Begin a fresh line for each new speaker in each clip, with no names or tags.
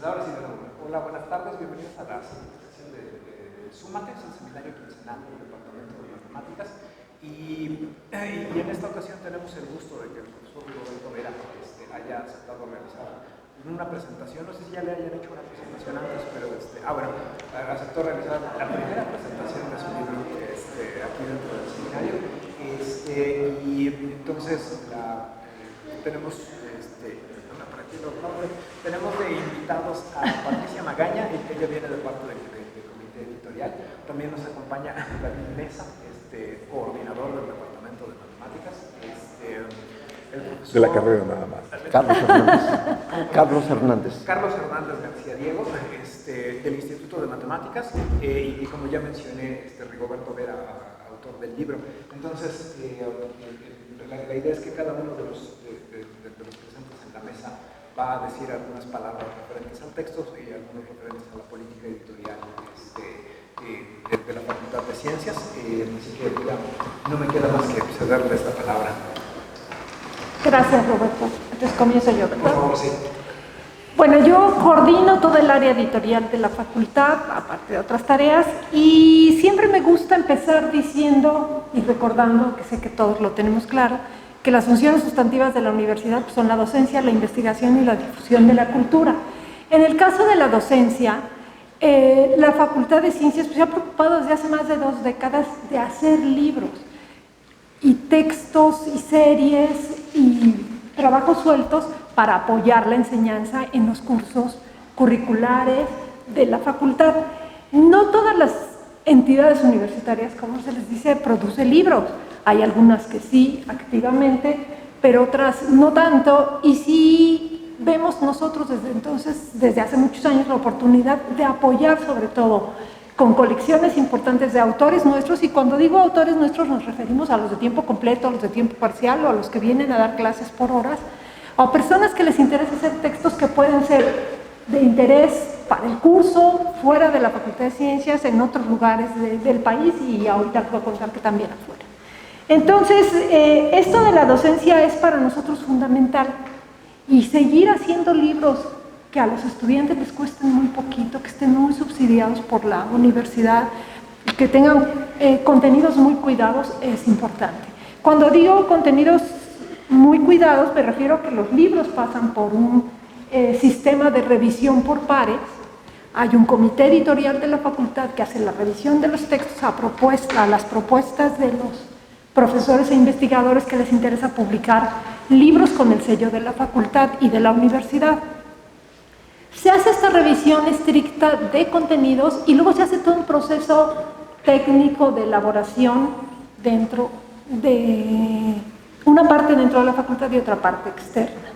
Ahora sí, hola, buenas tardes, bienvenidos a la segunda sesión de Súmate, es el seminario quincenal del Departamento de Matemáticas. Y en esta ocasión tenemos el gusto de que el profesor Roberto Vera haya aceptado realizar una presentación. No sé si ya le hayan hecho una presentación antes, pero aceptó realizar la primera presentación de su libro aquí dentro del seminario. Y entonces tenemos tenemos de invitados a Patricia Magaña, ella viene de parte del comité editorial. También nos acompaña David Mesa, coordinador del Departamento de Matemáticas. El profesor,
de la carrera nada más.
Carlos Hernández.
Carlos Hernández García Diego, del Instituto de Matemáticas, y como ya mencioné, Rigoberto Vera, autor del libro. Entonces, la idea es que cada uno de los presentes en la mesa va a decir algunas palabras referentes al texto y algunos referentes a la política editorial de la Facultad de Ciencias. Así que ya no me queda más que cederle esta palabra.
Gracias, Roberto. Entonces comienzo yo, ¿verdad?
Por favor, sí.
Bueno, yo coordino todo el área editorial de la facultad, aparte de otras tareas, y siempre me gusta empezar diciendo y recordando, que sé que todos lo tenemos claro, que las funciones sustantivas de la universidad son la docencia, la investigación y la difusión de la cultura. En el caso de la docencia, la Facultad de Ciencias se ha preocupado desde hace más de 2 décadas de hacer libros y textos y series y trabajos sueltos para apoyar la enseñanza en los cursos curriculares de la facultad. No todas las entidades universitarias, como se les dice, producen libros. Hay algunas que sí, activamente, pero otras no tanto. Y sí vemos nosotros desde hace muchos años, la oportunidad de apoyar, sobre todo, con colecciones importantes de autores nuestros. Y cuando digo autores nuestros, nos referimos a los de tiempo completo, a los de tiempo parcial o a los que vienen a dar clases por horas, o a personas que les interesa hacer textos que pueden ser de interés para el curso, fuera de la Facultad de Ciencias, en otros lugares del país, y ahorita les voy a contar que también afuera. Entonces, esto de la docencia es para nosotros fundamental, y seguir haciendo libros que a los estudiantes les cuesten muy poquito, que estén muy subsidiados por la universidad, que tengan contenidos muy cuidados, es importante. Cuando digo contenidos muy cuidados, me refiero a que los libros pasan por un sistema de revisión por pares. Hay un comité editorial de la facultad que hace la revisión de los textos a las propuestas de los profesores e investigadores que les interesa publicar libros con el sello de la facultad y de la universidad. Se hace esta revisión estricta de contenidos y luego se hace todo un proceso técnico de elaboración dentro de una parte dentro de la facultad y otra parte externa.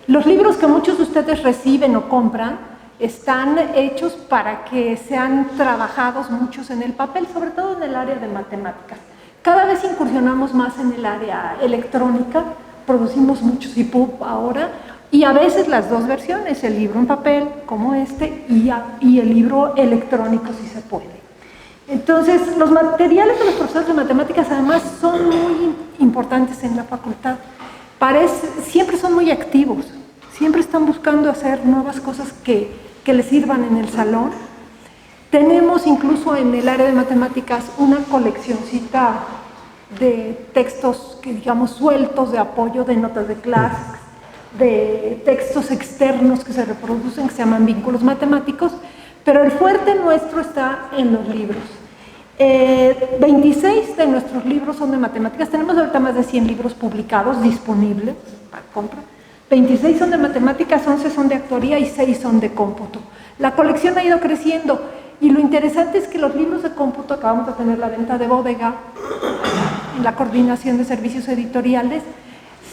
Los libros que muchos de ustedes reciben o compran están hechos para que sean trabajados muchos en el papel, sobre todo en el área de matemáticas. Cada vez incursionamos más en el área electrónica, producimos muchos EPUB ahora, y a veces las dos versiones, el libro en papel como y el libro electrónico si se puede. Entonces, los materiales de los profesores de matemáticas además son muy importantes en la facultad. Siempre son muy activos, siempre están buscando hacer nuevas cosas que les sirvan en el salón. Tenemos incluso en el área de matemáticas una coleccioncita de textos que digamos sueltos, de apoyo, de notas de clases, de textos externos que se reproducen, que se llaman vínculos matemáticos, pero el fuerte nuestro está en los libros. 26 de nuestros libros son de matemáticas. Tenemos ahorita más de 100 libros publicados disponibles para compra. 26 son de matemáticas, 11 son de actuaría y 6 son de cómputo. La colección ha ido creciendo y lo interesante es que los libros de cómputo, acabamos de tener la venta de bodega en la coordinación de servicios editoriales,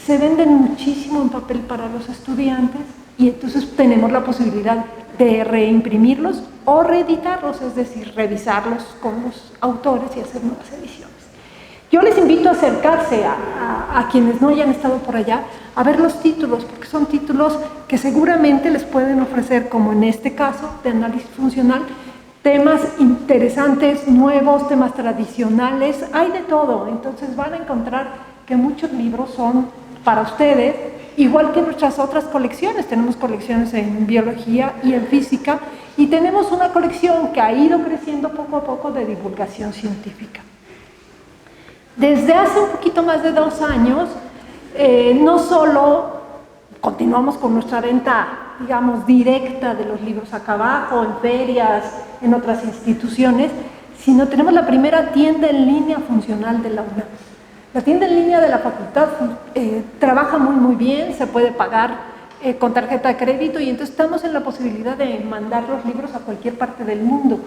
se venden muchísimo en papel para los estudiantes y entonces tenemos la posibilidad de reimprimirlos o reeditarlos, es decir, revisarlos con los autores y hacer nuevas ediciones. Yo les invito a acercarse a quienes no hayan estado por allá a ver los títulos, porque son títulos que seguramente les pueden ofrecer, como en este caso de análisis funcional, temas interesantes, nuevos, temas tradicionales, hay de todo. Entonces van a encontrar que muchos libros son para ustedes igual que nuestras otras colecciones. Tenemos colecciones en biología y en física, y tenemos una colección que ha ido creciendo poco a poco de divulgación científica. Desde hace un poquito más de 2 años, no solo continuamos con nuestra venta, digamos, directa de los libros acá abajo, en ferias, en otras instituciones, sino tenemos la primera tienda en línea funcional de la UNAM. La tienda en línea de la facultad trabaja muy bien, se puede pagar con tarjeta de crédito, y entonces estamos en la posibilidad de mandar los libros a cualquier parte del mundo.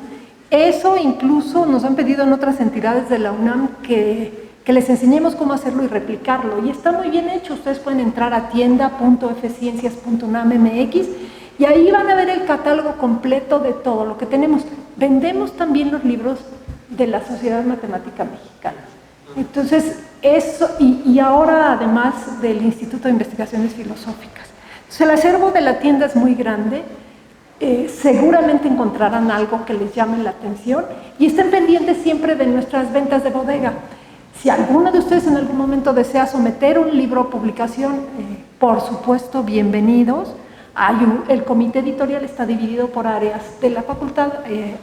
Eso incluso nos han pedido en otras entidades de la UNAM que les enseñemos cómo hacerlo y replicarlo, y está muy bien hecho. Ustedes pueden entrar a tienda.fciencias.unam.mx y ahí van a ver el catálogo completo de todo lo que tenemos. Vendemos también los libros de la Sociedad Matemática Mexicana. Entonces, eso, y ahora además del Instituto de Investigaciones Filosóficas. Entonces, el acervo de la tienda es muy grande. Seguramente encontrarán algo que les llame la atención, y estén pendientes siempre de nuestras ventas de bodega. Si alguno de ustedes en algún momento desea someter un libro a publicación, por supuesto, bienvenidos. El comité editorial está dividido por áreas de la facultad.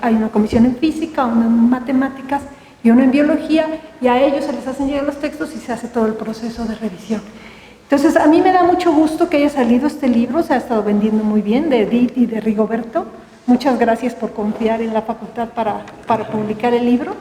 Hay una comisión en física, una en matemáticas y una en biología, y a ellos se les hacen llegar los textos y se hace todo el proceso de revisión. Entonces, a mí me da mucho gusto que haya salido este libro. Se ha estado vendiendo muy bien, de Edith y de Rigoberto. Muchas gracias por confiar en la facultad para publicar el libro.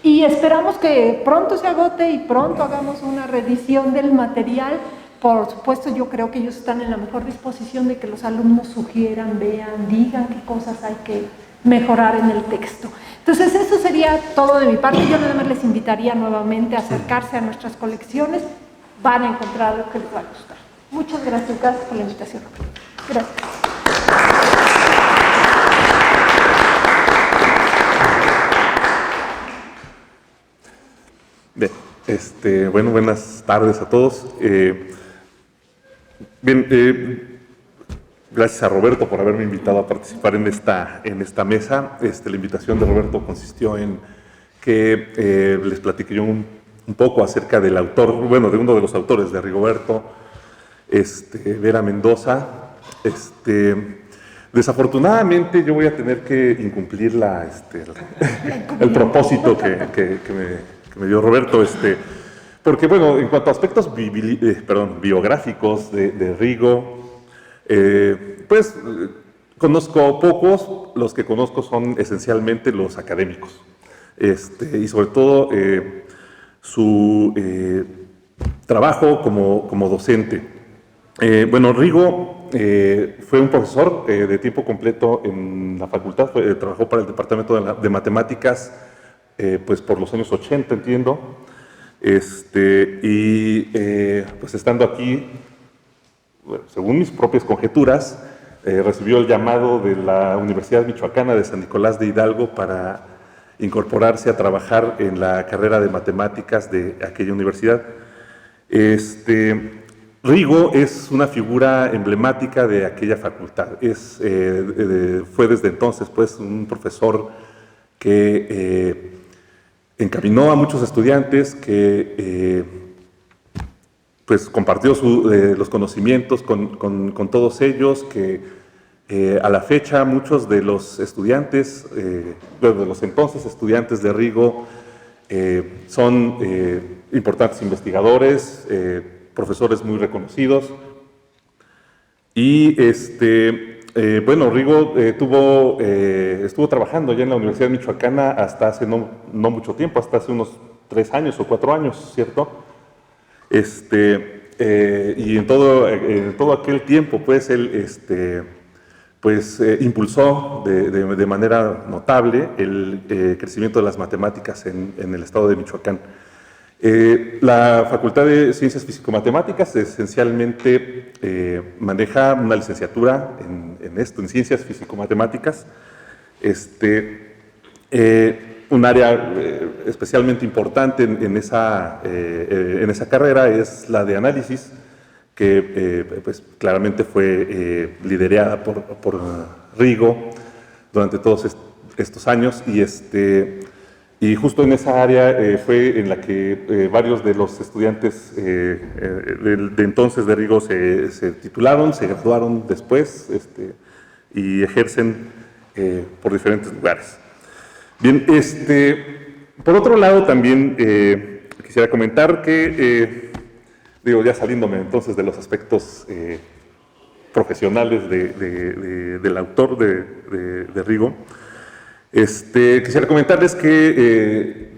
Y esperamos que pronto se agote y pronto hagamos una reedición del material. Por supuesto, yo creo que ellos están en la mejor disposición de que los alumnos sugieran, vean, digan qué cosas hay que mejorar en el texto. Entonces, eso sería todo de mi parte. Yo nada más les invitaría nuevamente a acercarse a nuestras colecciones. Van a encontrar algo que les va a gustar. Muchas gracias por la invitación. Gracias.
Bien, bueno, buenas tardes a todos. Gracias a Roberto por haberme invitado a participar en esta mesa. La invitación de Roberto consistió en que les platiqué yo un poco acerca del autor, bueno, de uno de los autores de Rigoberto, Vera Mendoza. Desafortunadamente yo voy a tener que incumplir el propósito que me dio Roberto, porque bueno, en cuanto a aspectos biográficos de Rigo, pues conozco pocos. Los que conozco son esencialmente los académicos, y sobre todo su trabajo como docente. Bueno, Rigo fue un profesor de tiempo completo en la facultad. Trabajó para el departamento de matemáticas pues por los años 80, entiendo. Pues estando aquí, bueno, según mis propias conjeturas, recibió el llamado de la Universidad Michoacana de San Nicolás de Hidalgo para incorporarse a trabajar en la carrera de matemáticas de aquella universidad. Rigo es una figura emblemática de aquella facultad. Fue desde entonces pues un profesor que encaminó a muchos estudiantes, que pues compartió los conocimientos con todos ellos, que a la fecha muchos de los estudiantes, de los entonces estudiantes de Rigo, son importantes investigadores, profesores muy reconocidos. Y bueno, Rigo estuvo trabajando ya en la Universidad Michoacana hasta hace no mucho tiempo, hasta hace unos 3 años o 4 años, ¿cierto? Y en todo aquel tiempo, pues, él impulsó de manera notable el crecimiento de las matemáticas en el estado de Michoacán. La Facultad de Ciencias Físico-Matemáticas esencialmente maneja una licenciatura en Ciencias Físico-Matemáticas. Un área especialmente importante en esa carrera es la de análisis, que pues claramente fue liderada por Rigo durante todos estos años. Y Y justo en esa área fue en la que varios de los estudiantes de entonces de Rigo se titularon, se graduaron después y ejercen por diferentes lugares. Bien, por otro lado también quisiera comentar que, ya saliéndome entonces de los aspectos profesionales del autor de Rigo, quisiera comentarles que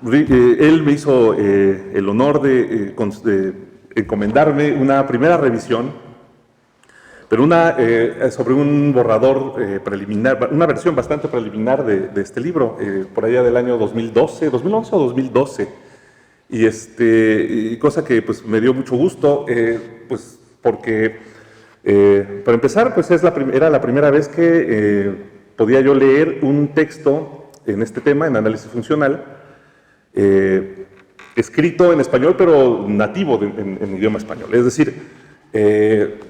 él me hizo el honor de encomendarme una primera revisión, pero sobre un borrador preliminar, una versión bastante preliminar de este libro, por allá del año 2011 o 2012, y cosa que pues me dio mucho gusto, pues porque para empezar, pues era la primera vez que podía yo leer un texto en este tema, en análisis funcional, escrito en español, pero nativo en idioma español. Es decir,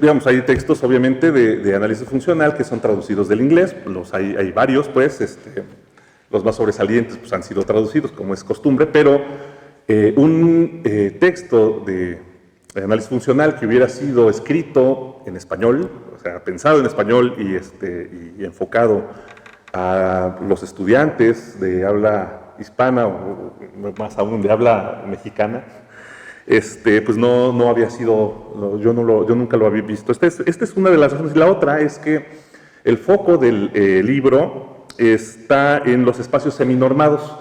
digamos, hay textos obviamente de análisis funcional que son traducidos del inglés, hay varios, pues, los más sobresalientes pues, han sido traducidos, como es costumbre, pero un texto de análisis funcional que hubiera sido escrito en español, o sea, pensado en español y enfocado a los estudiantes de habla hispana o más aún de habla mexicana, pues no había sido, yo nunca lo había visto. Esta es una de las razones. La otra es que el foco del libro está en los espacios seminormados.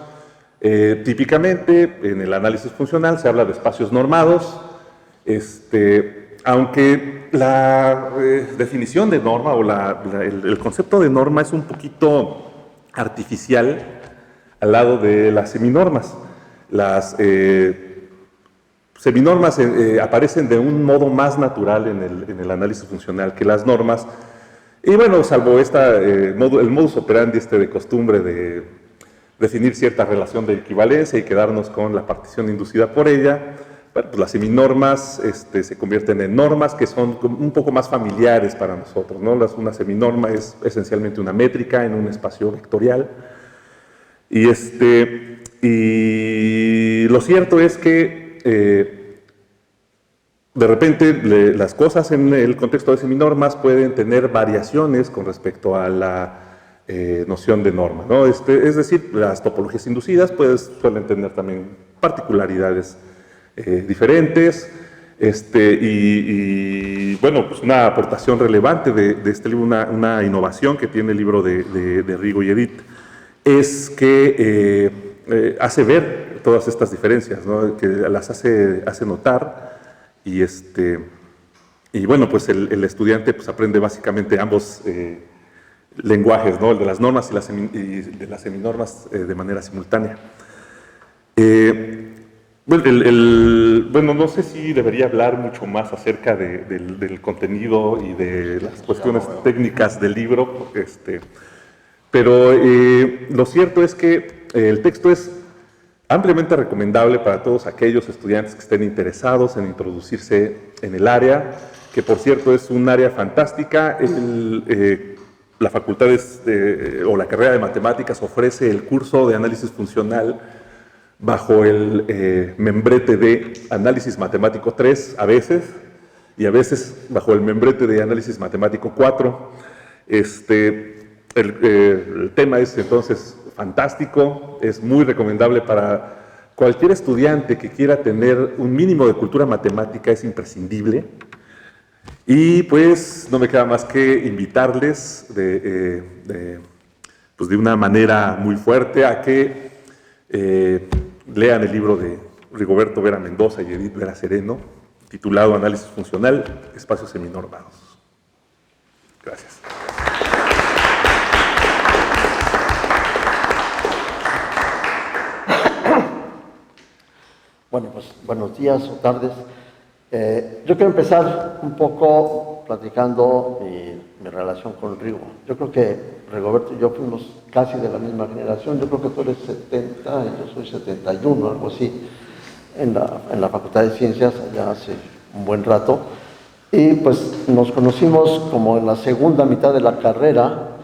Típicamente en el análisis funcional se habla de espacios normados, aunque la definición de norma o el concepto de norma es un poquito artificial al lado de las seminormas. Las seminormas aparecen de un modo más natural en el análisis funcional que las normas, y bueno, salvo el modus operandi de costumbre de definir cierta relación de equivalencia y quedarnos con la partición inducida por ella. Bueno, pues las seminormas se convierten en normas que son un poco más familiares para nosotros, ¿no? Una seminorma es esencialmente una métrica en un espacio vectorial. Y lo cierto es que de repente las cosas en el contexto de seminormas pueden tener variaciones con respecto a la noción de norma, ¿no? Es decir, las topologías inducidas suelen tener también particularidades diferentes, y bueno, pues una aportación relevante de este libro, una innovación que tiene el libro de Rigo y Edith, es que hace ver todas estas diferencias, ¿no? Que las hace notar, y bueno, pues el estudiante pues aprende básicamente ambos lenguajes, ¿no? El de las normas y de las seminormas de manera simultánea. Bueno, no sé si debería hablar mucho más acerca del contenido y de las cuestiones técnicas del libro, pero lo cierto es que el texto es ampliamente recomendable para todos aquellos estudiantes que estén interesados en introducirse en el área, que por cierto es un área fantástica. La facultad o la carrera de matemáticas ofrece el curso de análisis funcional bajo el membrete de análisis matemático 3 a veces, y a veces bajo el membrete de análisis matemático 4. El tema es entonces fantástico, es muy recomendable para cualquier estudiante que quiera tener un mínimo de cultura matemática, es imprescindible. Y pues no me queda más que invitarles pues de una manera muy fuerte a que lean el libro de Rigoberto Vera Mendoza y Edith Vera Sereno, titulado Análisis Funcional, Espacios Seminormados. Gracias.
Bueno, pues buenos días o tardes. Yo quiero empezar un poco platicando mi relación con Rigo. Yo creo que Rigoberto y yo fuimos casi de la misma generación. Yo creo que tú eres 70 y yo soy 71, algo así, en la Facultad de Ciencias, ya hace un buen rato. Y pues nos conocimos como en la segunda mitad de la carrera,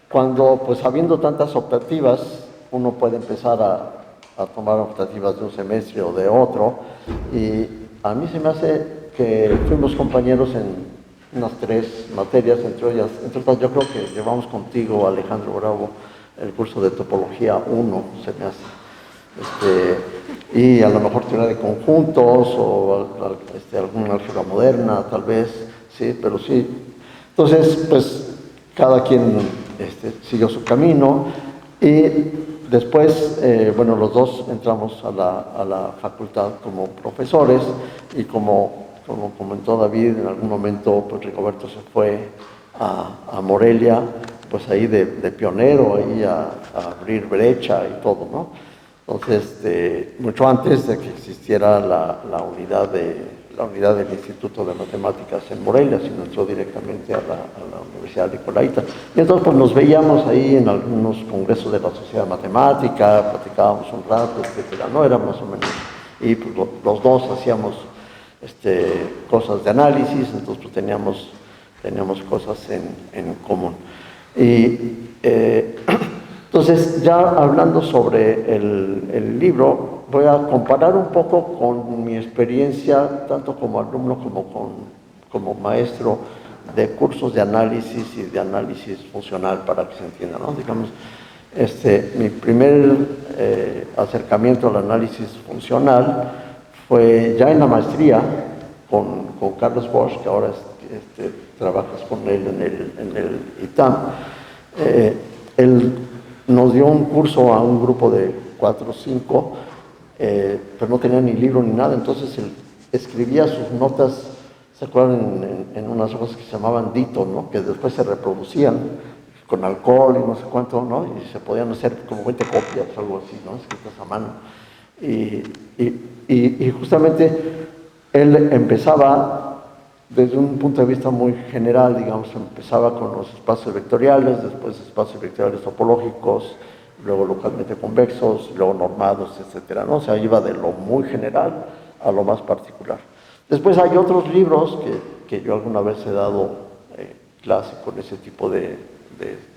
cuando pues habiendo tantas optativas, uno puede empezar a a tomar optativas de un semestre o de otro, y a mí se me hace que fuimos compañeros en unas 3 materias, entre otras yo creo que llevamos contigo, Alejandro Bravo, el curso de Topología 1, se me hace, y a lo mejor teoría de conjuntos o alguna álgebra moderna, tal vez, sí, pero sí. Entonces, pues, cada quien siguió su camino, y después, bueno, los dos entramos a la facultad como profesores, y como comentó David, en algún momento, pues Rigoberto se fue a Morelia, pues ahí de pionero, ahí a abrir brecha y todo, ¿no? Entonces, mucho antes de que existiera la unidad del Instituto de Matemáticas en Morelia, sino entró directamente a la Universidad Nicolaita. Y entonces pues nos veíamos ahí en algunos congresos de la Sociedad Matemática, platicábamos un rato, etcétera, ¿no? Era más o menos, y pues los dos hacíamos cosas de análisis, entonces pues teníamos cosas en común. Y entonces, ya hablando sobre el libro, voy a comparar un poco con mi experiencia, tanto como alumno como maestro de cursos de análisis y de análisis funcional, para que se entienda, ¿no? Digamos, mi primer acercamiento al análisis funcional fue ya en la maestría con Carlos Bosch, que ahora trabajas con él en el ITAM. Él nos dio un curso a un grupo de 4 o 5, pero no tenía ni libro ni nada, entonces él escribía sus notas, ¿se acuerdan? En unas hojas que se llamaban Dito, ¿no? Que después se reproducían con alcohol y no sé cuánto, ¿no? Y se podían hacer como 20 copias o algo así, ¿no? Escritas a mano. Y justamente él empezaba desde un punto de vista muy general, digamos, empezaba con los espacios vectoriales, después espacios vectoriales topológicos, luego localmente convexos, luego normados, etcétera, ¿no? O sea, iba de lo muy general a lo más particular. Después hay otros libros que yo alguna vez he dado clase con ese tipo de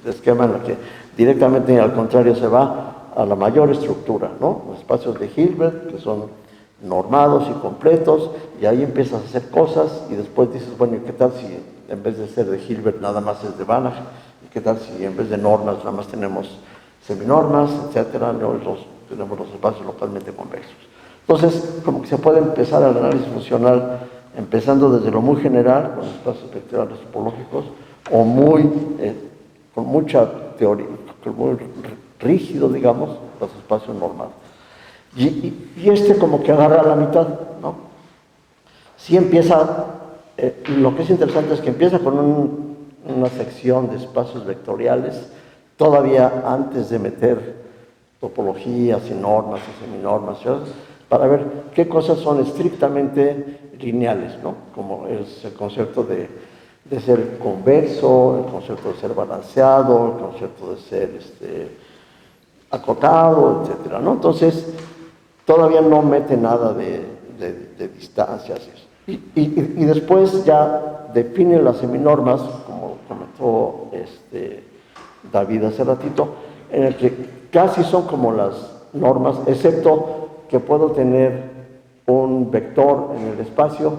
esquema, en el que directamente, al contrario, se va a la mayor estructura, ¿no? Los espacios de Hilbert, que son normados y completos, y ahí empiezas a hacer cosas, y después dices, bueno, ¿y qué tal si en vez de ser de Hilbert nada más es de Banach? ¿Y qué tal si en vez de normas nada más tenemos seminormas, etcétera? Tenemos los espacios localmente convexos. Entonces, como que se puede empezar el análisis funcional empezando desde lo muy general, con espacios vectoriales topológicos, o con mucha teoría, muy rígido, digamos, los espacios normados. Y como que agarra la mitad, ¿no? Sí empieza, lo que es interesante es que empieza con una sección de espacios vectoriales, todavía antes de meter topologías y normas y seminormas, ¿sí? Para ver qué cosas son estrictamente lineales, ¿no? Como es el concepto de ser convexo, el concepto de ser balanceado, el concepto de ser acotado, etcétera, ¿no? Entonces, todavía no mete nada de distancias. Y después ya define las seminormas, como comentó David hace ratito, en el que casi son como las normas, excepto que puedo tener un vector en el espacio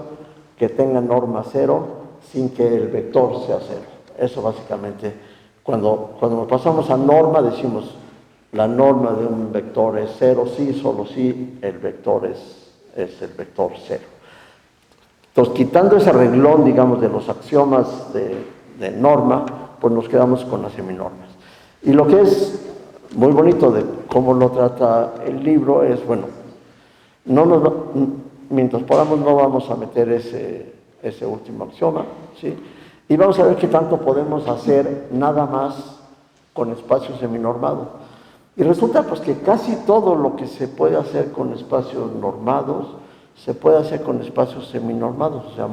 que tenga norma 0 sin que el vector sea 0. Eso básicamente, cuando nos pasamos a norma, decimos la norma de un vector es 0, sí, solo si el vector es el vector 0. Entonces, quitando ese renglón, digamos, de los axiomas de norma, pues nos quedamos con las seminormas. Y lo que es muy bonito de cómo lo trata el libro es, bueno, mientras podamos no vamos a meter ese último axioma, ¿sí? Y vamos a ver qué tanto podemos hacer nada más con espacio seminormado. Y resulta pues que casi todo lo que se puede hacer con espacios normados se puede hacer con espacios seminormados, o sea,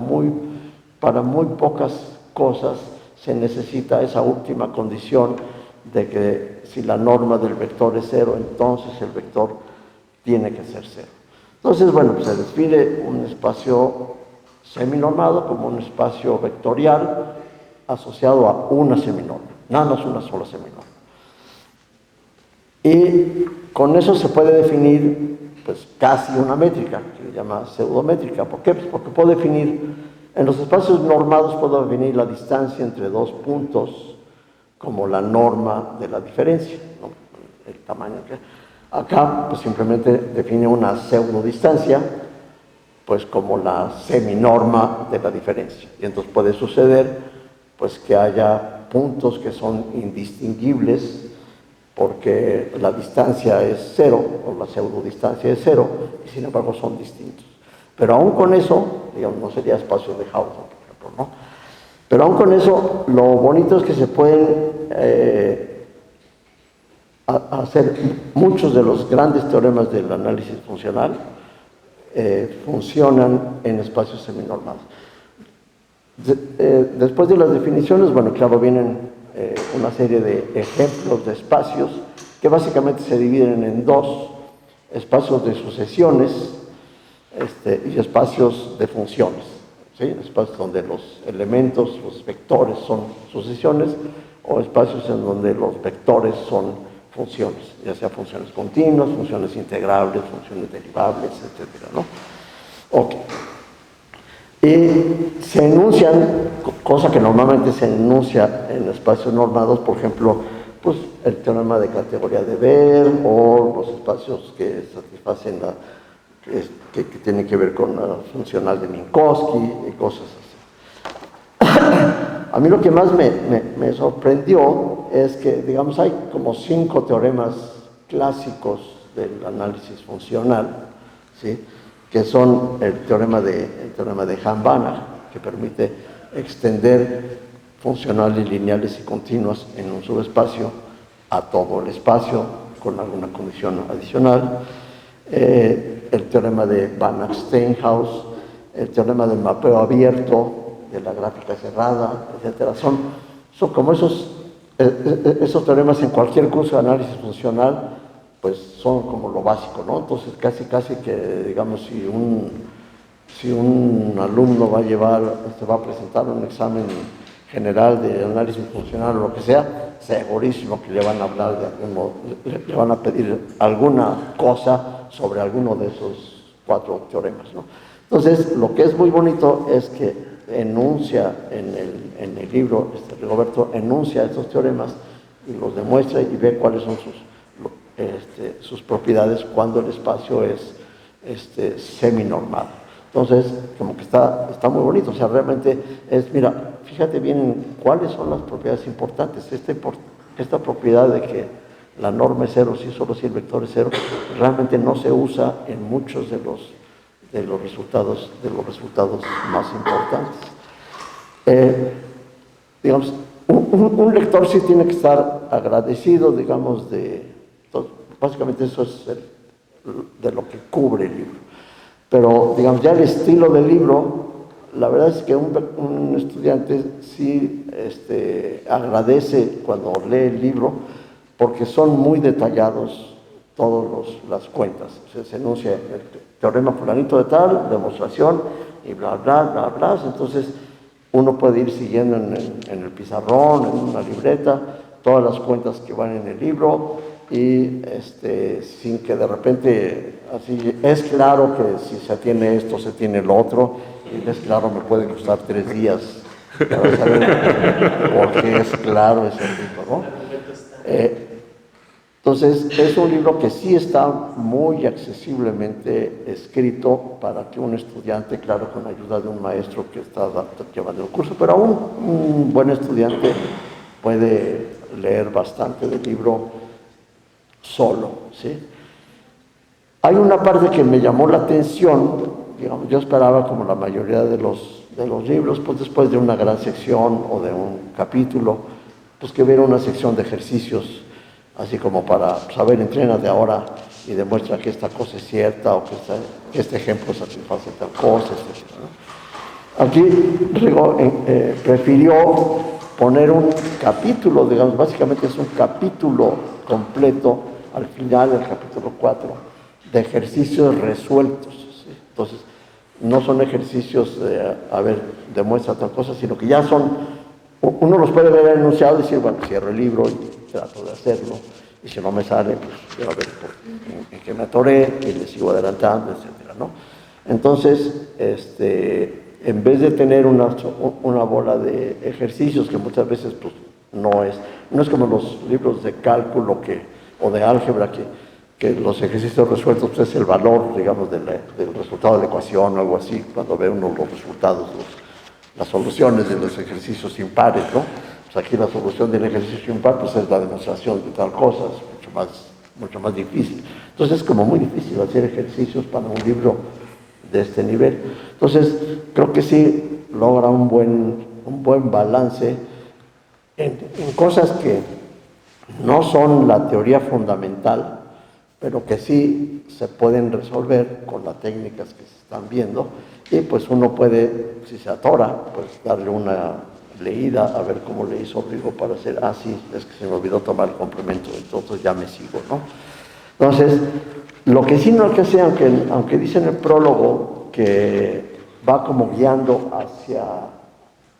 para muy pocas cosas se necesita esa última condición de que si la norma del vector es 0, entonces el vector tiene que ser 0. Entonces, bueno, pues se define un espacio seminormado como un espacio vectorial asociado a una seminorma, nada más una sola seminorma. Y con eso se puede definir pues casi una métrica, que se llama pseudométrica. ¿Por qué? Pues porque puedo definir, en los espacios normados puedo definir la distancia entre dos puntos como la norma de la diferencia, ¿no? El tamaño que... Acá pues simplemente define una pseudodistancia pues como la seminorma de la diferencia. Y entonces puede suceder pues que haya puntos que son indistinguibles porque la distancia es cero, o la pseudodistancia es cero, y sin embargo son distintos. Pero aún con eso, digamos, no sería espacio de Hauser, por ejemplo, ¿no? Pero aún con eso, lo bonito es que se pueden hacer muchos de los grandes teoremas del análisis funcional, funcionan en espacios seminormados. Después de las definiciones, bueno, claro, vienen una serie de ejemplos de espacios que básicamente se dividen en dos: espacios de sucesiones y espacios de funciones, ¿sí? Espacios donde los elementos, los vectores son sucesiones, o espacios en donde los vectores son funciones, ya sea funciones continuas, funciones integrables, funciones derivables, etcétera, ¿no? Ok. Y se enuncian, cosa que normalmente se enuncia en espacios normados, por ejemplo, pues el teorema de categoría de Baire, o los espacios que satisfacen que tienen que ver con la funcional de Minkowski y cosas así. A mí lo que más me sorprendió es que, digamos, hay como 5 teoremas clásicos del análisis funcional, ¿sí? Que son el teorema de Hahn-Banach, que permite extender funcionales lineales y continuas en un subespacio a todo el espacio con alguna condición adicional, el teorema de Banach-Steinhaus, el teorema del mapeo abierto, de la gráfica cerrada, etcétera. Son como esos teoremas en cualquier curso de análisis funcional, pues son como lo básico, ¿no? Entonces casi que, digamos, si un alumno va a presentar un examen general de análisis funcional o lo que sea, segurísimo que le van a hablar le van a pedir alguna cosa sobre alguno de esos 4 teoremas, ¿no? Entonces, lo que es muy bonito es que enuncia en el libro, Rigoberto enuncia estos teoremas y los demuestra y ve cuáles son sus propiedades cuando el espacio es seminormado. Entonces, como que está muy bonito, o sea, realmente es, mira, fíjate bien cuáles son las propiedades importantes. Esta propiedad de que la norma es cero, solo si el vector es cero, realmente no se usa en muchos de los resultados más importantes. Digamos, un lector sí tiene que estar agradecido, digamos, básicamente eso es de lo que cubre el libro. Pero, digamos, ya el estilo del libro, la verdad es que un estudiante sí agradece cuando lee el libro, porque son muy detallados todas las cuentas. O sea, se enuncia el teorema fulanito de tal, demostración, y bla, bla, bla, bla. Entonces, uno puede ir siguiendo en el pizarrón, en una libreta, todas las cuentas que van en el libro, y sin que de repente, así, es claro que si se tiene esto, se tiene lo otro, y es claro, me puede costar 3 días para saber por qué es claro ese libro, ¿no? Entonces, es un libro que sí está muy accesiblemente escrito para que un estudiante, claro, con la ayuda de un maestro que está llevando el curso, pero aún un buen estudiante puede leer bastante del libro solo, ¿sí? Hay una parte que me llamó la atención, digamos, yo esperaba, como la mayoría de los libros, pues después de una gran sección o de un capítulo, pues que hubiera una sección de ejercicios, así como para saber, entrena de ahora y demuestra que esta cosa es cierta, o que este ejemplo satisface tal cosa, etc., ¿no? Aquí prefirió poner un capítulo, digamos, básicamente es un capítulo completo al final del capítulo 4 de ejercicios resueltos, ¿sí? Entonces, no son ejercicios de, demuestra tal cosa, sino que ya son, uno los puede ver enunciados y decir, bueno, cierro el libro y trato de hacerlo, y si no me sale, pues quiero ver en qué me atoré y le sigo adelantando, etcétera, ¿no? Entonces, en vez de tener una bola de ejercicios que muchas veces pues, no es como los libros de cálculo o de álgebra que los ejercicios resueltos pues, es el valor, digamos, del resultado de la ecuación o algo así, cuando ve uno los resultados, las soluciones de los ejercicios impares, ¿no? Pues aquí la solución del ejercicio impar pues, es la demostración de tal cosa, es mucho más difícil. Entonces es como muy difícil hacer ejercicios para un libro de este nivel. Entonces creo que sí logra un buen balance en cosas que no son la teoría fundamental, pero que sí se pueden resolver con las técnicas que se están viendo, y pues uno puede, si se atora, pues darle una leída a ver cómo le hizo Rigo para hacer, sí, es que se me olvidó tomar el complemento, entonces ya me sigo, ¿no? Entonces, lo que sí no es que sea, aunque dice en el prólogo que va como guiando hacia,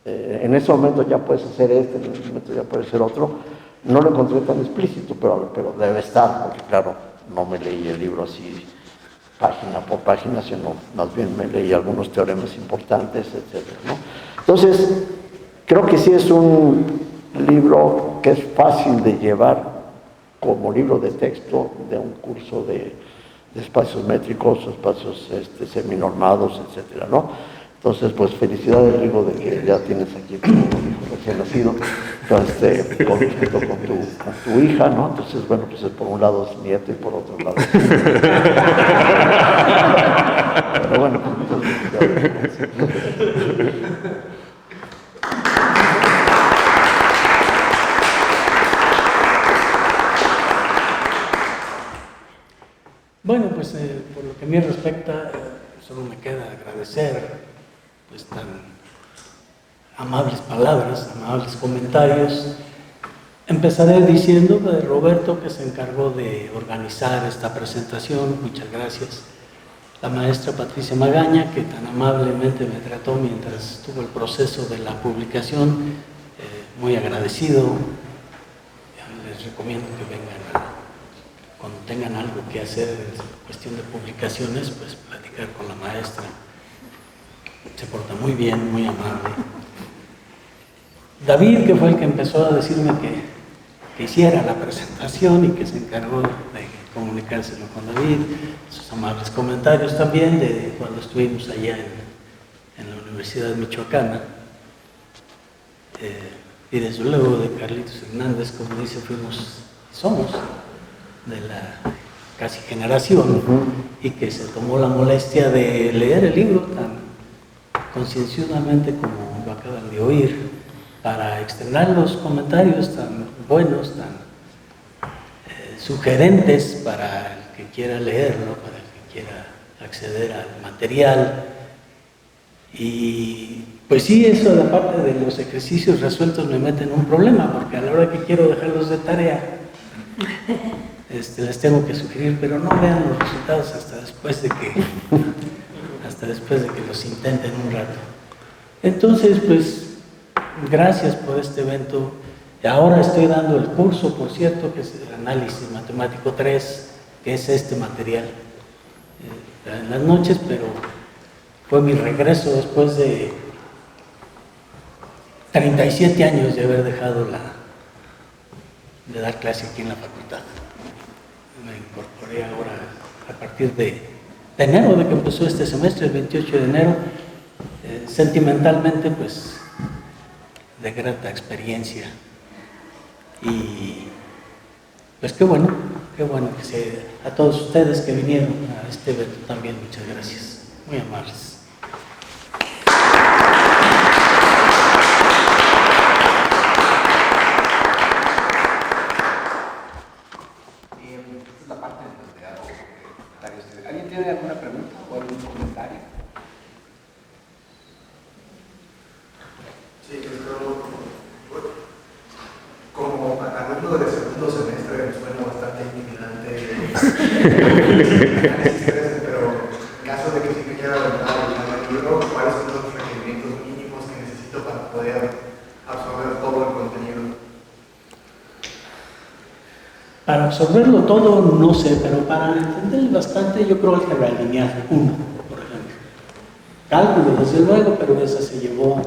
en ese momento ya puedes hacer en ese momento ya puedes hacer otro, no lo encontré tan explícito, pero debe estar, porque claro, no me leí el libro así página por página, sino más bien me leí algunos teoremas importantes, etcétera, ¿no? Entonces, creo que sí es un libro que es fácil de llevar como libro de texto de un curso de espacios métricos, espacios seminormados, etcétera, ¿no? Entonces, pues felicidades, Rigo, de que ya tienes aquí tu hijo recién nacido, con tu hija, ¿no? Entonces, bueno, pues por un lado es nieto y por otro lado pero bueno, pues
Bueno, pues por lo que a mí respecta, solo me queda agradecer pues tan amables palabras, amables comentarios. Empezaré diciendo de Roberto, que se encargó de organizar esta presentación, muchas gracias. La maestra Patricia Magaña, que tan amablemente me trató mientras estuvo el proceso de la publicación, muy agradecido. Les recomiendo que vengan cuando tengan algo que hacer en cuestión de publicaciones, pues platicar con la maestra. Se porta muy bien, muy amable. David, que fue el que empezó a decirme que hiciera la presentación y que se encargó de comunicárselo con David, sus amables comentarios también de cuando estuvimos allá en la Universidad Michoacana. Y desde luego de Carlitos Hernández, como dice, somos de la casi generación, y que se tomó la molestia de leer el libro tan concienzudamente como lo acaban de oír, para externar los comentarios tan buenos, tan sugerentes para el que quiera leerlo, para el que quiera acceder al material. Y pues sí, eso de parte de los ejercicios resueltos me mete en un problema, porque a la hora que quiero dejarlos de tarea, les tengo que sugerir, pero no vean los resultados hasta después de que los intenten un rato. Entonces, pues, gracias por este evento. Ahora estoy dando el curso, por cierto, que es el Análisis Matemático 3, que es este material en las noches, pero fue mi regreso después de 37 años de haber dejado de dar clase aquí en la facultad. Me incorporé ahora a partir de enero, de que empezó este semestre, el 28 de enero, sentimentalmente, pues, de grata experiencia. Y pues qué bueno que a todos ustedes que vinieron a este evento también, muchas gracias, muy amables.
¿Alguien tiene alguna pregunta o algún comentario?
Sí, como alumno de segundo semestre me suena bastante intimidante pero en caso de que sí me quiera aventar el libro, ¿cuáles son los requerimientos mínimos que necesito para poder absorber todo el contenido?
Para absorberlo todo, no sé, pero para entender bastante, yo creo álgebra lineal 1, por ejemplo. Cálculo, desde luego, pero esa se llevó,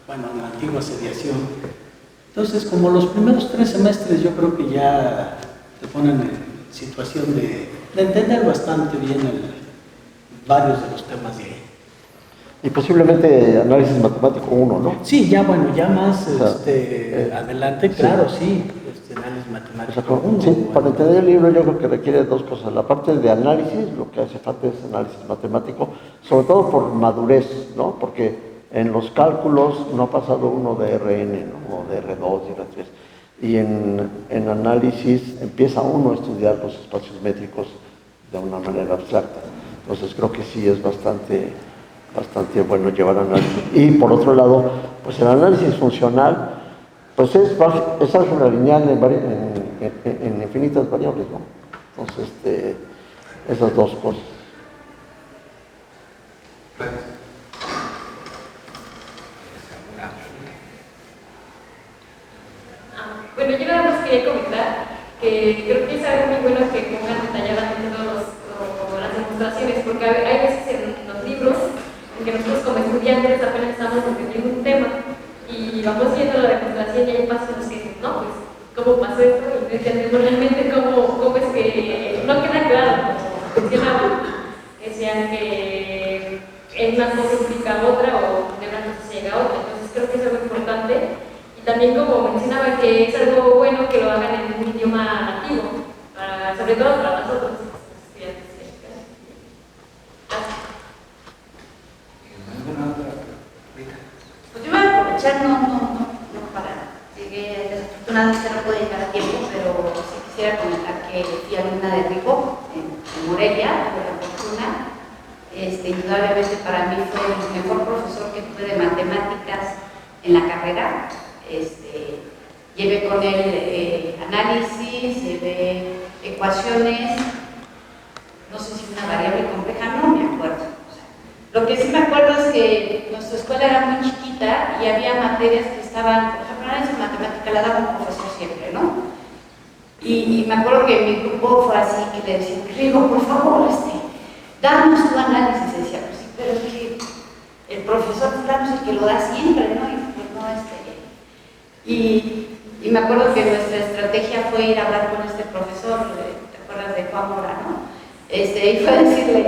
bueno, en la antigua seriación. Entonces, como los primeros 3 semestres, yo creo que ya te ponen en situación de entender bastante bien varios de los temas de ahí.
Y posiblemente análisis matemático 1, ¿no?
Sí, ya bueno, ya más
O sea,
adelante, claro, sí, análisis
O sea,
matemático 1.
sí, para entender el libro yo creo que requiere 2 cosas. La parte de análisis, lo que hace falta es análisis matemático, sobre todo por madurez, ¿no? Porque en los cálculos no ha pasado uno de Rn, ¿no? O de R2 y R3. Y en análisis empieza uno a estudiar los espacios métricos de una manera abstracta. Entonces creo que sí es bastante bueno llevar análisis. Y por otro lado, pues el análisis funcional, pues es álgebra lineal en infinitas variables, ¿no? Entonces, esas 2 cosas.
Bueno, yo nada más quería comentar que creo que es algo muy bueno que pongan detalladamente todas las demostraciones, porque hay veces en los libros en que nosotros como estudiantes apenas estamos entendiendo un tema y vamos viendo la demostración y hay pasos en los que dicen, no, pues, ¿cómo pasó esto? Y no entendemos realmente cómo es que no queda claro cómo funcionaba. Decían que en una cosa implica otra o de una cosa se llega a otra, entonces creo que es algo importante. Y también, como mencionaba, que es algo bueno que lo hagan en un idioma nativo, sobre todo para nosotros, los estudiantes mexicanos. Gracias.
Pues yo voy a aprovechar, no para. Llegué, desafortunadamente no pude llegar a tiempo, pero sí quisiera comentar que fui alumna de Rigo en Morelia, tuve la fortuna. Indudablemente para mí fue el mejor profesor que tuve de matemáticas en la carrera. Llevé con él análisis, llevé ecuaciones, no sé si una variable compleja, no me acuerdo. O sea, lo que sí me acuerdo es que nuestra escuela era muy chiquita y había materias que estaban, por ejemplo, análisis matemática la daba un profesor siempre, ¿no? Y me acuerdo que mi grupo fue así, que le decían, Rigo, por favor, danos tu análisis. Y decía, pues sí, pero es que el profesor fulano es el que lo da siempre, ¿no? Y pues no, Y me acuerdo que nuestra estrategia fue ir a hablar con este profesor, ¿te acuerdas de Juan Mora, no? Y fue a decirle,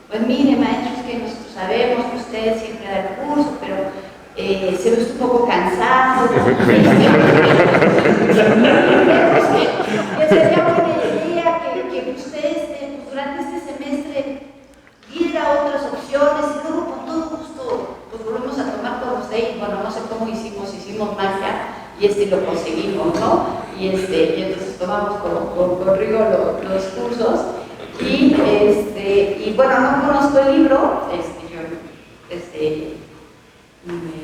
pues mire, maestro, es que nosotros sabemos que usted siempre da el curso, pero se ve un poco cansado. Que sería buena idea que usted pues, durante este semestre diera otras opciones y luego con todo gusto pues volvemos a tomar con usted y bueno, no sé cómo hicimos magia y lo conseguimos, ¿no? Y entonces tomamos con Rigo los cursos y bueno, no conozco el libro,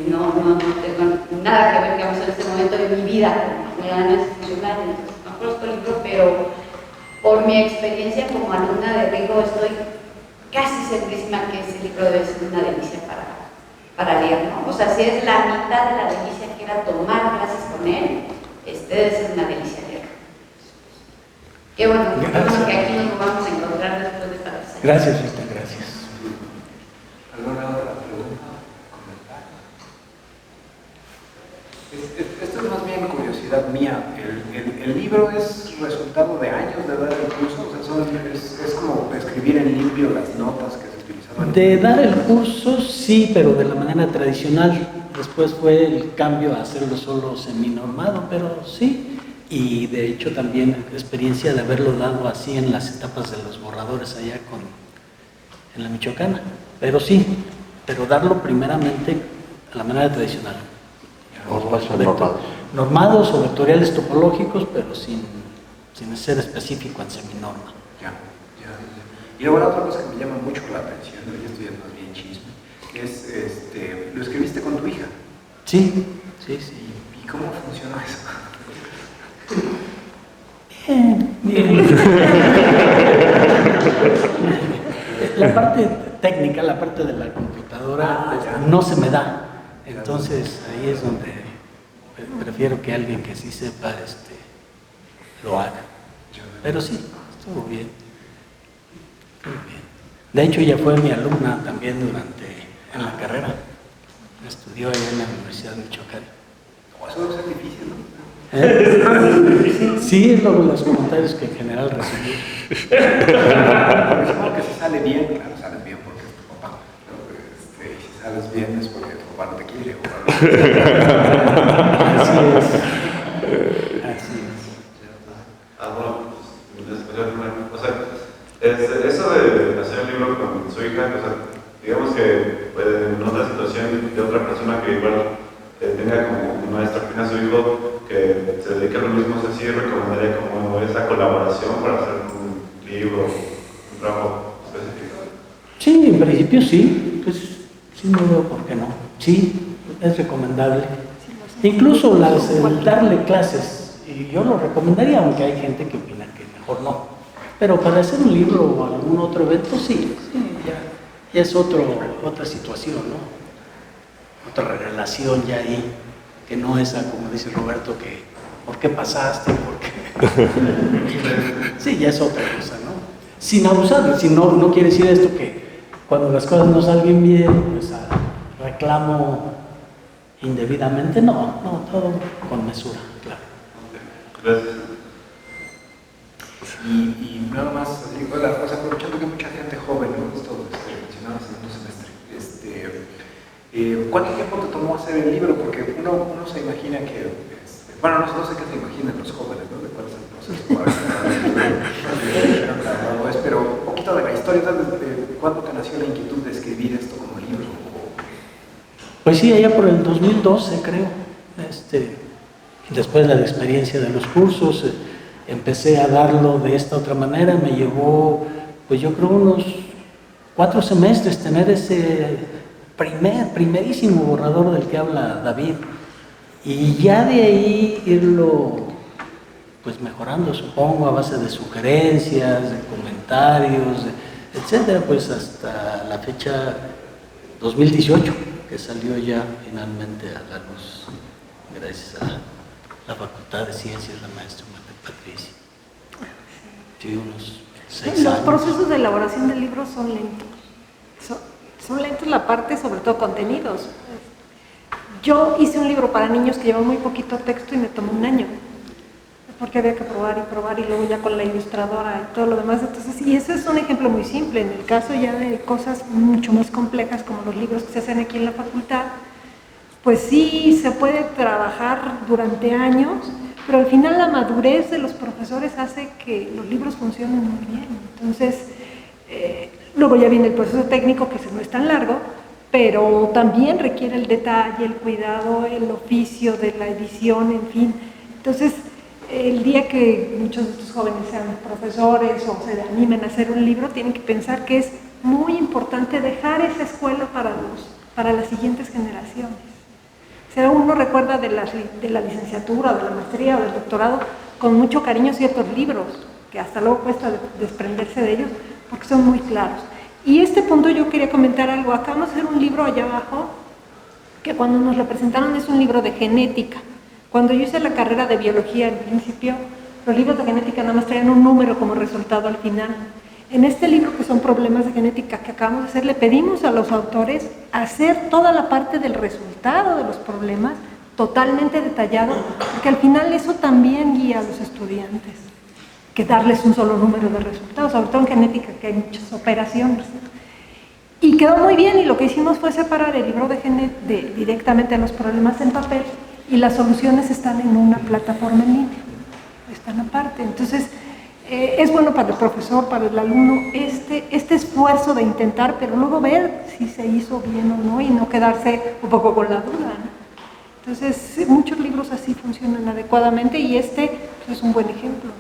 no tengo nada que ver, digamos, en este momento de mi vida con el análisis funcional, entonces no conozco el libro, pero por mi experiencia como alumna de Rigo estoy casi segurísima que ese libro debe ser una delicia para leer, ¿no? O sea, si es la mitad de la delicia que era tomar clases con él, debe ser una delicia leer. Qué bueno, que aquí nos vamos a encontrar después de esta clase.
Gracias, Rita, gracias.
¿Alguna otra pregunta? ¿Comentario? Esto es más bien curiosidad mía. ¿El libro es resultado de años de dar el curso? O sea, es como escribir en limpio las notas que se utilizaban.
De dar el curso, sí, pero de la manera tradicional. Después fue el cambio a hacerlo solo seminormado, pero sí. Y de hecho también experiencia de haberlo dado así en las etapas de los borradores allá en la Michoacana. Pero sí, pero darlo primeramente a la manera tradicional. Normados o vectoriales topológicos, pero sin ser específico en seminorma.
Ya. Y luego la otra cosa que me llama mucho la atención, yo estoy más bien chisme, es, ¿lo escribiste con tu hija?
Sí.
¿Y cómo funcionó eso?
Bien. La parte técnica, la parte de la computadora, no se me da. Entonces ahí es donde prefiero que alguien que sí sepa lo haga. Pero sí, estuvo bien. Estuvo bien. De hecho, ella fue mi alumna también en la carrera. Estudió allá en la Universidad de Michoacán.
Eso debe ser difícil, ¿no?
Sí, es los comentarios que en general recibí.
Supongo que si sale bien, claro, sales bien porque es tu papá. Pero, y si sales bien es porque tu papá no te quiere.
Así es. Así es.
Bueno, o sea, eso de hacer el libro con su hija, o sea, digamos que en otra situación de otra persona que igual tenga como maestra afín a su hijo que se dedique a lo mismo, o sea, sí recomendaría como esa colaboración para hacer un libro, un trabajo específico.
Sí, en principio sí, pues sí, no veo por qué no. Sí, es recomendable. Incluso el darle clases, y yo lo recomendaría, aunque hay gente que opina que mejor no. Pero para hacer un libro o algún otro evento, sí, ya es otra situación, ¿no? Otra relación ya ahí, que no esa, como dice Roberto, que ¿por qué pasaste? ¿Por qué? Sí, ya es otra cosa, ¿no? Sin abusar, si no quiere decir esto que cuando las cosas no salgan bien, pues reclamo indebidamente, no, todo con mesura, claro.
Gracias.
Y nada más, aprovechando que mucha gente joven, ¿no? Esto mencionaba en segundo semestre. ¿Cuánto tiempo te tomó hacer el libro? Porque uno se imagina que, bueno, no sé qué se imaginan los jóvenes, ¿no? De cuál es el proceso. Pero un poquito de la historia, ¿cuándo te nació la inquietud de escribir esto como libro?
Pues sí, allá por el 2012, creo. Después de la experiencia de los cursos, empecé a darlo de esta otra manera. Me llevó, pues yo creo, unos 4 semestres tener ese primerísimo borrador del que habla David. Y ya de ahí irlo pues mejorando, supongo, a base de sugerencias, de comentarios, etcétera, pues hasta la fecha 2018, que salió ya finalmente a la luz, gracias a la Facultad de Ciencias, la maestra Patricia. Sí, unos 6 años.
Los procesos de elaboración del libro son lentos. Son lentos la parte, sobre todo contenidos. Yo hice un libro para niños que lleva muy poquito texto y me tomó 1 año, porque había que probar y luego ya con la ilustradora y todo lo demás. Entonces, y ese es un ejemplo muy simple. En el caso ya de cosas mucho más complejas como los libros que se hacen aquí en la facultad, pues sí se puede trabajar durante años, pero al final la madurez de los profesores hace que los libros funcionen muy bien. Entonces, luego ya viene el proceso técnico, que no es tan largo, pero también requiere el detalle, el cuidado, el oficio de la edición, en fin. Entonces, el día que muchos de estos jóvenes sean profesores o se animen a hacer un libro, tienen que pensar que es muy importante dejar esa escuela para las siguientes generaciones. O sea, uno recuerda de la licenciatura, de la maestría o del doctorado con mucho cariño ciertos libros, que hasta luego cuesta desprenderse de ellos, porque son muy claros. Y este punto yo quería comentar algo. Acabamos de hacer un libro allá abajo, que cuando nos lo presentaron es un libro de genética. Cuando yo hice la carrera de biología al principio, los libros de genética nada más traían un número como resultado al final. En este libro, que son problemas de genética que acabamos de hacer, le pedimos a los autores hacer toda la parte del resultado de los problemas totalmente detallado, porque al final eso también guía a los estudiantes, que darles un solo número de resultados, sobre todo en genética, que hay muchas operaciones. Y quedó muy bien, y lo que hicimos fue separar el libro directamente los problemas en papel, y las soluciones están en una plataforma en línea, están aparte. Entonces, es bueno para el profesor, para el alumno, este esfuerzo de intentar, pero luego ver si se hizo bien o no, y no quedarse un poco con la duda, ¿no? Entonces, muchos libros así funcionan adecuadamente, y este pues, es un buen ejemplo.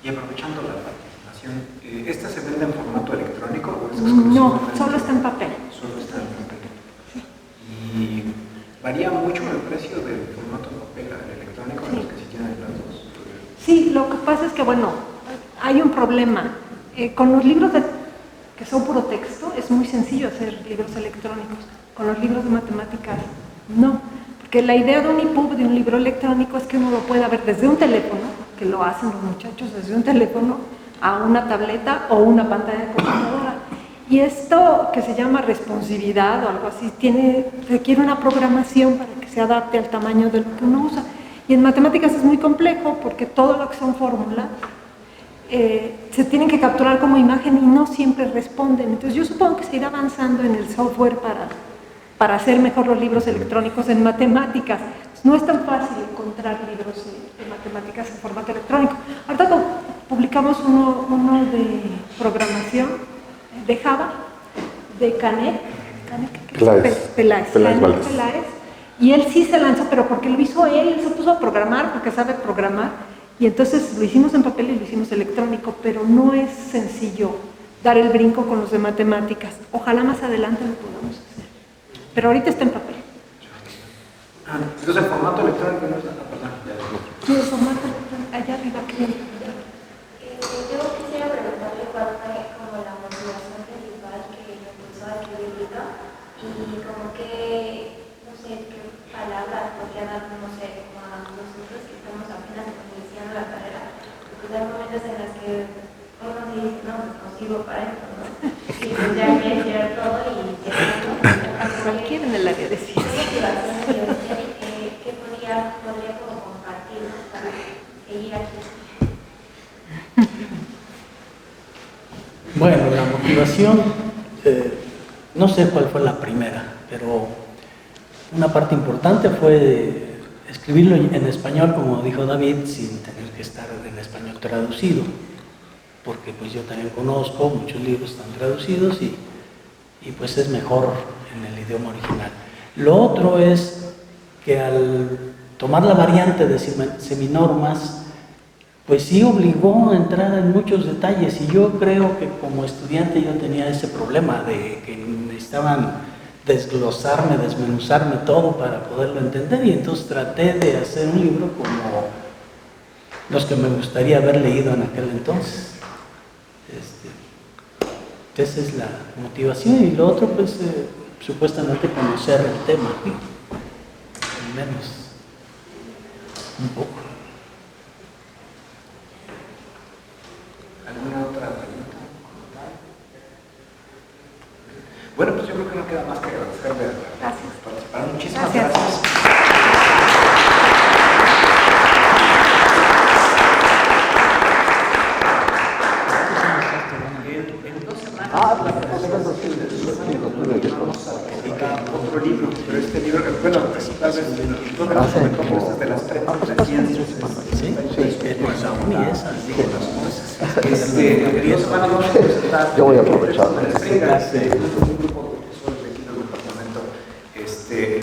Y aprovechando la participación, ¿esta se vende en formato electrónico o es
No, solo está en papel.
Solo está en papel. Y varía mucho el precio del formato en papel al electrónico, sí, los que sí tienen las dos.
Sí, lo que pasa es que, bueno, hay un problema. Con los libros que son puro texto, es muy sencillo hacer libros electrónicos. Con los libros de matemáticas, no. Porque la idea de un EPUB, de un libro electrónico, es que uno lo pueda ver desde un teléfono, que lo hacen los muchachos desde un teléfono, a una tableta o una pantalla de computadora. Y esto, que se llama responsividad o algo así, requiere una programación para que se adapte al tamaño de lo que uno usa. Y en matemáticas es muy complejo porque todo lo que son fórmulas se tienen que capturar como imagen y no siempre responden. Entonces yo supongo que se irá avanzando en el software para hacer mejor los libros electrónicos en matemáticas. No es tan fácil encontrar libros de matemáticas en formato electrónico. Ahorita publicamos uno de programación de Java, de Peláez, y él sí se lanzó, pero porque lo hizo él se puso a programar, porque sabe programar, y entonces lo hicimos en papel y lo hicimos electrónico, pero no es sencillo dar el brinco con los de matemáticas. Ojalá más adelante lo podamos hacer, pero ahorita está en papel.
Entonces el formato electrónico no está en papel.
Sí, el formato electrónico, allá arriba, ¿qué?
Yo quisiera preguntarle cuál fue como la motivación principal que lo impulsó a escribir el libro y como que, no sé, qué palabras podría dar, no sé, como a nosotros que estamos apenas iniciando la carrera, porque hay momentos en los que uno dice, no, pues no sirvo para esto, ¿no? Y pues ya hay que estudiar todo y ya no.
Cualquiera en el área de ciencia.
¿Qué podría como compartir para seguir aquí?
Bueno, la motivación, no sé cuál fue la primera, pero una parte importante fue escribirlo en español, como dijo David, sin tener que estar en español traducido, porque pues yo también conozco, muchos libros están traducidos y pues es mejor en el idioma original. Lo otro es que al tomar la variante de seminormas, pues sí obligó a entrar en muchos detalles y yo creo que como estudiante yo tenía ese problema de que necesitaban desglosarme, desmenuzarme todo para poderlo entender y entonces traté de hacer un libro como los que me gustaría haber leído en aquel entonces. Esa es la motivación y lo otro pues supuestamente conocer el tema, al menos un poco.
¿Alguna otra pregunta? Bueno, pues yo creo que no queda más que agradecerle a participar. Muchísimas gracias. En 2 semanas vamos a publicar otro libro, pero este libro, bueno, tal vez de las 30
yo voy a aprovechar.
Un grupo de profesores de aquí del departamento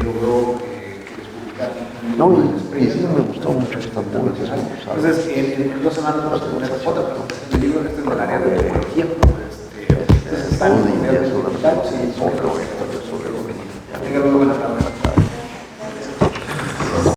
logró que les publicaran.
No, y sí me gustó mucho esta publicación.
Entonces, en 2 semanas vamos a tener otra presentación del libro, este es del área de ecología. Entonces, están en el